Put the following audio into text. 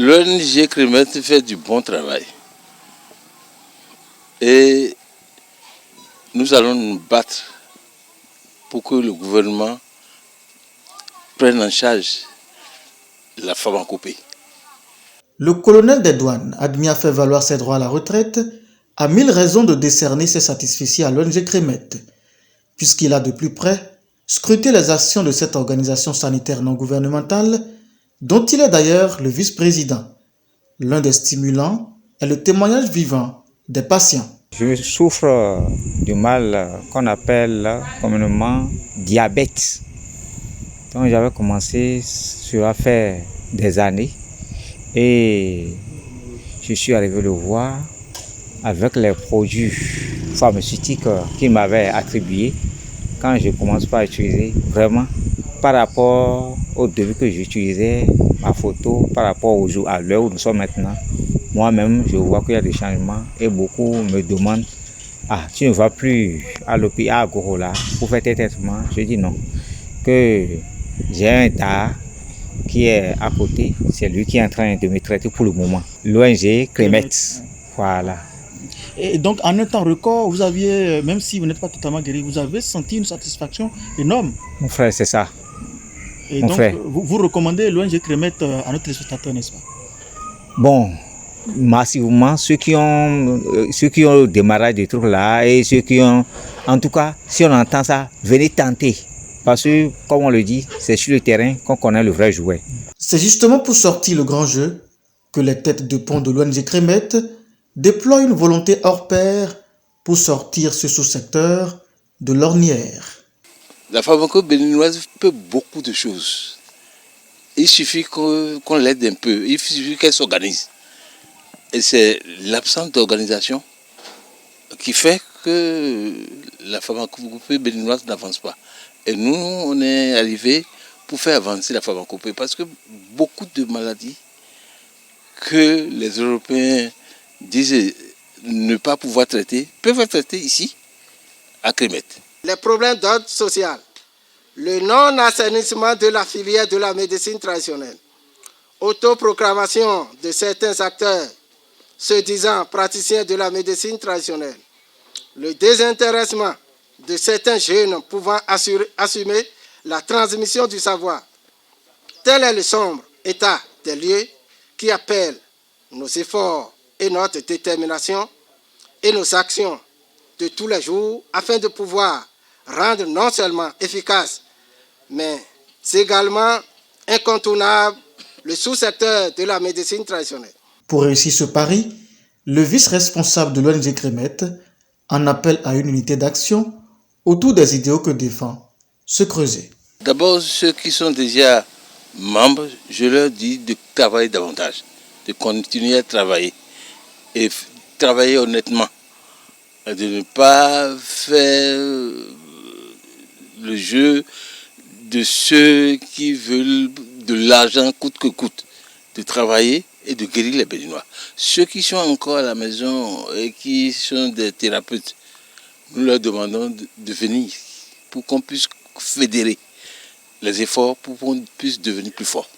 L'ONG Crémette fait du bon travail. Et nous allons nous battre pour que le gouvernement prenne en charge la pharmacopée. Le colonel des douanes, admis à faire valoir ses droits à la retraite, a mille raisons de décerner ses satisfecits à l'ONG Crémette, puisqu'il a de plus près scruté les actions de cette organisation sanitaire non gouvernementale, dont il est d'ailleurs le vice-président. L'un des stimulants est le témoignage vivant des patients. Je souffre du mal qu'on appelle communément diabète. Donc j'avais commencé, cela fait des années, et je suis arrivé le voir avec les produits pharmaceutiques qu'il m'avait attribués. Quand je commence par utiliser, vraiment, par rapport au début que j'utilisais, ma photo, par rapport au jour, à l'heure où nous sommes maintenant, moi-même, je vois qu'il y a des changements et beaucoup me demandent: ah, tu ne vas plus à l'hôpital à Gorola pour faire tes traitements? Je dis non, que j'ai un DA qui est à côté, c'est lui qui est en train de me traiter pour le moment. L'ONG Crémette, voilà. Et donc, en un temps record, vous aviez, même si vous n'êtes pas totalement guéri, vous avez senti une satisfaction énorme. Mon frère, c'est ça. Et Mon donc, frère. vous recommandez l'ONG Crémette à notre téléspectateur, n'est-ce pas? Bon, massivement, ceux qui ont le démarrage des trucs là, et ceux qui ont, en tout cas, si on entend ça, venez tenter. Parce que, comme on le dit, c'est sur le terrain qu'on connaît le vrai jouet. C'est justement pour sortir le grand jeu que les têtes de pont de l'ONG Crémette déploient une volonté hors pair pour sortir ce sous-secteur de l'ornière. La pharmacopée béninoise peut beaucoup de choses. Il suffit qu'on l'aide un peu, il suffit qu'elle s'organise. Et c'est l'absence d'organisation qui fait que la pharmacopée béninoise n'avance pas. Et nous, on est arrivé pour faire avancer la pharmacopée parce que beaucoup de maladies que les Européens disent ne pas pouvoir traiter peuvent être traitées ici, à Crémette. Les problèmes d'ordre social, le non-assainissement de la filière de la médecine traditionnelle, autoproclamation de certains acteurs se disant praticiens de la médecine traditionnelle, le désintéressement de certains jeunes pouvant assumer la transmission du savoir. Tel est le sombre état des lieux qui appelle nos efforts et notre détermination et nos actions de tous les jours afin de pouvoir rendre non seulement efficace, mais également incontournable le sous-secteur de la médecine traditionnelle. Pour réussir ce pari, le vice-responsable de l'ONG Crémette en appelle à une unité d'action autour des idéaux que défend ce creuset. D'abord, ceux qui sont déjà membres, je leur dis de travailler davantage, de continuer à travailler et travailler honnêtement, de ne pas faire le jeu de ceux qui veulent de l'argent coûte que coûte, de travailler et de guérir les Béninois. Ceux qui sont encore à la maison et qui sont des thérapeutes, nous leur demandons de venir pour qu'on puisse fédérer les efforts pour qu'on puisse devenir plus fort.